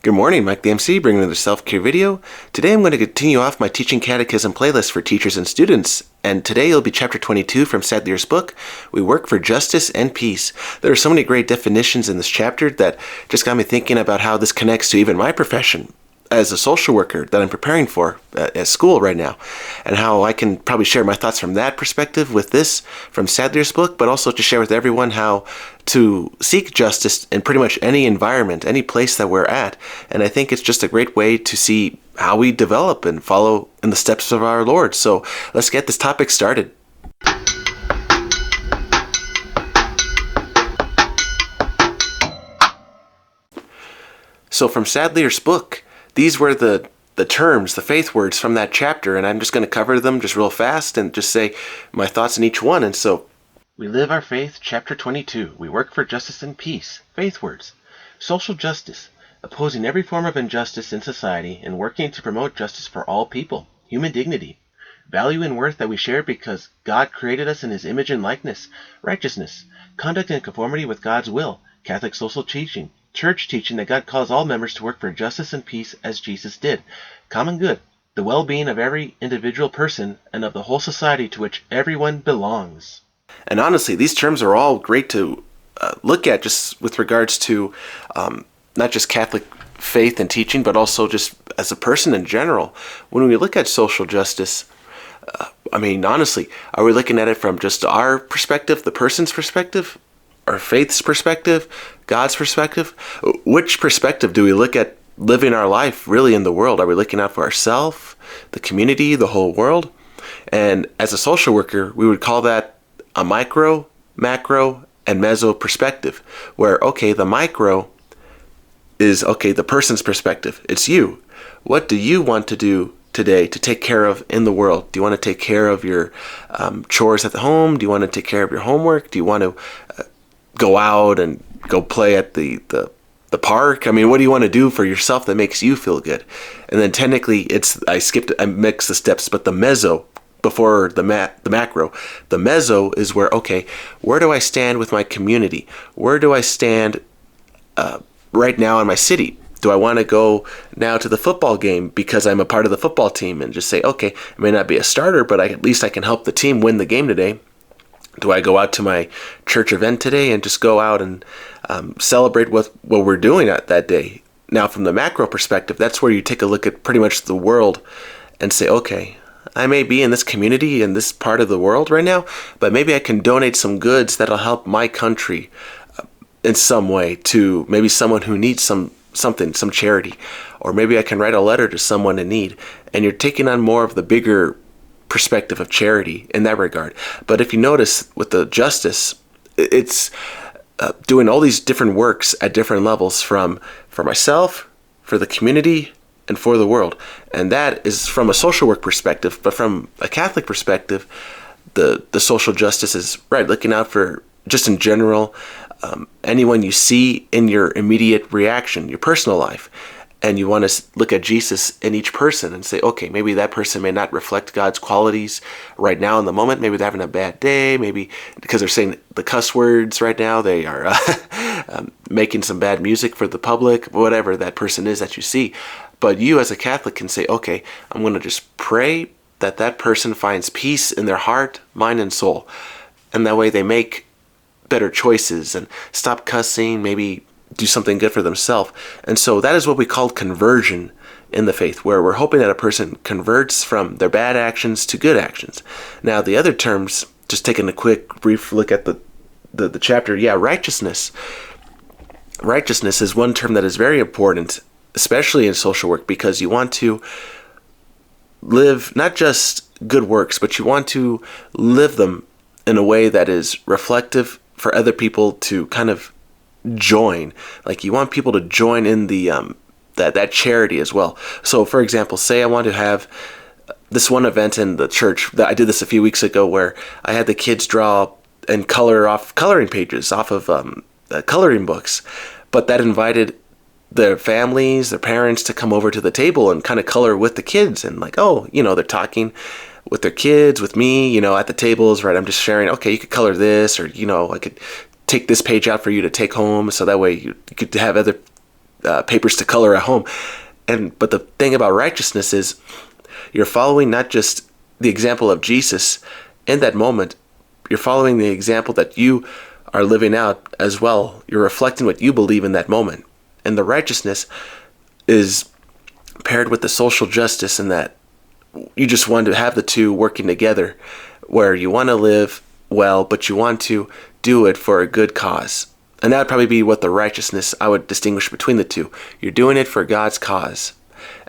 Good morning, Mike the MC, bringing another self-care video. Today I'm going to continue off my Teaching Catechism playlist for teachers and students, and today it'll be chapter 22 from Sadlier's book, We Work for Justice and Peace. There are so many great definitions in this chapter that just got me thinking about how this connects to even my profession as a social worker that I'm preparing for at school right now, and how I can probably share my thoughts from that perspective with this from Sadlier's book, but also to share with everyone how to seek justice in pretty much any environment, any place that we're at. And I think it's just a great way to see how we develop and follow in the steps of our Lord. So let's get this topic started. So from Sadlier's book, these were the terms, the faith words from that chapter, and I'm just going to cover them just real fast and just say my thoughts on each one. And so, we live our faith, chapter 22. We work for justice and peace. Faith words. Social justice, opposing every form of injustice in society and working to promote justice for all people. Human dignity. Value and worth that we share because God created us in His image and likeness. Righteousness. Conduct in conformity with God's will. Catholic social teaching. Church teaching that God calls all members to work for justice and peace as Jesus did. Common good, the well-being of every individual person and of the whole society to which everyone belongs. And honestly, these terms are all great to look at just with regards to not just Catholic faith and teaching, but also just as a person in general. When we look at social justice, honestly, are we looking at it from just our perspective, the person's perspective? Our faith's perspective, God's perspective? Which perspective do we look at living our life really in the world? Are we looking out for ourselves, the community, the whole world? And as a social worker, we would call that a micro, macro, and meso perspective, where, okay, the micro is, okay, the person's perspective. It's you. What do you want to do today to take care of in the world? Do you want to take care of your chores at the home? Do you want to take care of your homework? Do you want to go out and go play at the park? What do you want to do for yourself that makes you feel good? And then technically I mixed the steps, but the meso before the macro. The meso is where, okay, where do I stand with my community? Where do I stand right now in my city? Do I want to go now to the football game because I'm a part of the football team and just say, okay, I may not be a starter, but at least I can help the team win the game today? Do I go out to my church event today and just go out and celebrate what we're doing at that day? Now, from the macro perspective, that's where you take a look at pretty much the world and say, okay, I may be in this community, in this part of the world right now, but maybe I can donate some goods that'll help my country in some way to maybe someone who needs some charity. Or maybe I can write a letter to someone in need. And you're taking on more of the bigger perspective of charity in that regard. But if you notice with the justice, it's doing all these different works at different levels for myself, for the community, and for the world. And that is from a social work perspective. But from a Catholic perspective, the social justice is right, looking out for, just in general, anyone you see in your immediate reaction, your personal life. And you want to look at Jesus in each person and say, okay, maybe that person may not reflect God's qualities right now in the moment. Maybe they're having a bad day. Maybe because they're saying the cuss words right now, they are making some bad music for the public, whatever that person is that you see. But you as a Catholic can say, okay, I'm going to just pray that person finds peace in their heart, mind, and soul. And that way they make better choices and stop cussing, maybe do something good for themselves. And so that is what we call conversion in the faith, where we're hoping that a person converts from their bad actions to good actions. Now, the other terms, just taking a quick brief look at the chapter, righteousness. Righteousness is one term that is very important, especially in social work, because you want to live not just good works, but you want to live them in a way that is reflective for other people to kind of join. Like, you want people to join in the that charity as well. So for example, say I want to have this one event in the church. That I did this a few weeks ago, where I had the kids draw and color off coloring pages off of coloring books, but that invited their families, their parents to come over to the table and kind of color with the kids. And like, they're talking with their kids, with me, at the tables, right? I'm just sharing, okay, you could color this, or, I could take this page out for you to take home, so that way you could have other papers to color at home. But the thing about righteousness is you're following not just the example of Jesus in that moment, you're following the example that you are living out as well. You're reflecting what you believe in that moment. And the righteousness is paired with the social justice in that you just want to have the two working together, where you want to live well, but you want to do it for a good cause. And that would probably be what the righteousness I would distinguish between the two. You're doing it for God's cause.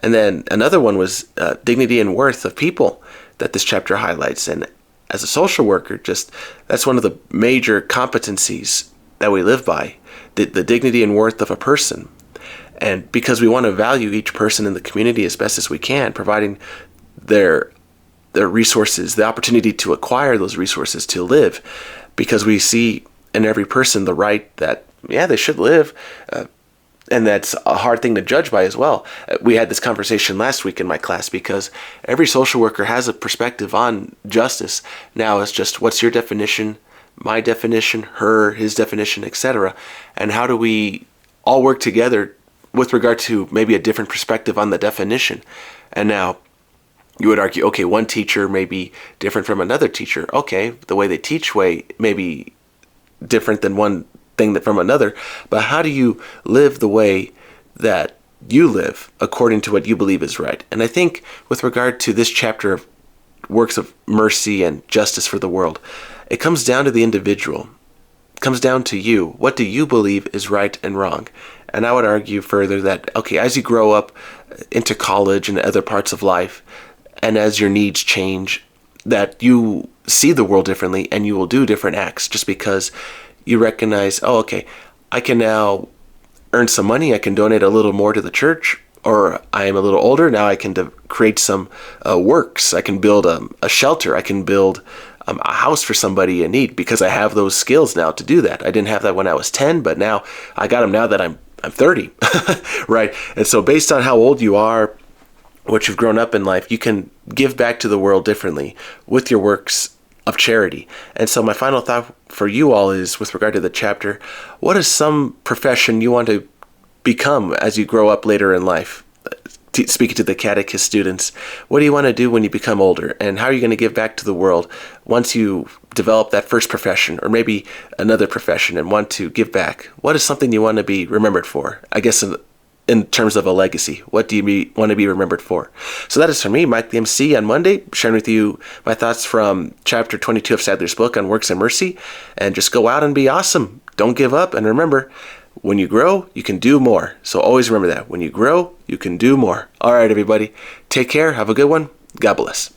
And then another one was dignity and worth of people that this chapter highlights. And as a social worker, just that's one of the major competencies that we live by, the dignity and worth of a person. And because we want to value each person in the community as best as we can, providing their resources, the opportunity to acquire those resources to live, because we see in every person the right that, yeah, they should live. And that's a hard thing to judge by as well. We had this conversation last week in my class, because every social worker has a perspective on justice. Now it's just, what's your definition, my definition, his definition, etc. And how do we all work together with regard to maybe a different perspective on the definition? And now you would argue, okay, one teacher may be different from another teacher. Okay, the way they teach may be different than one thing that from another, but how do you live the way that you live according to what you believe is right? And I think with regard to this chapter of works of mercy and justice for the world, it comes down to the individual. It comes down to you. What do you believe is right and wrong? And I would argue further that, okay, as you grow up into college and other parts of life, and as your needs change, that you see the world differently and you will do different acts just because you recognize, oh, okay, I can now earn some money, I can donate a little more to the church, or I am a little older, now I can create some works, I can build a shelter, I can build a house for somebody in need, because I have those skills now to do that. I didn't have that when I was 10, but now I got them now that I'm 30, right? And so based on how old you are, what you've grown up in life, you can give back to the world differently with your works of charity. And so my final thought for you all is, with regard to the chapter, what is some profession you want to become as you grow up later in life? Speaking to the catechist students, what do you want to do when you become older? And how are you going to give back to the world once you develop that first profession, or maybe another profession, and want to give back? What is something you want to be remembered for? I guess in terms of a legacy, what do you want to be remembered for? So that is for me, Mike the MC, on Monday, sharing with you my thoughts from chapter 22 of Sadlier's book on works and mercy. And just go out and be awesome. Don't give up. And remember, when you grow, you can do more. So always remember that. When you grow, you can do more. All right, everybody. Take care. Have a good one. God bless.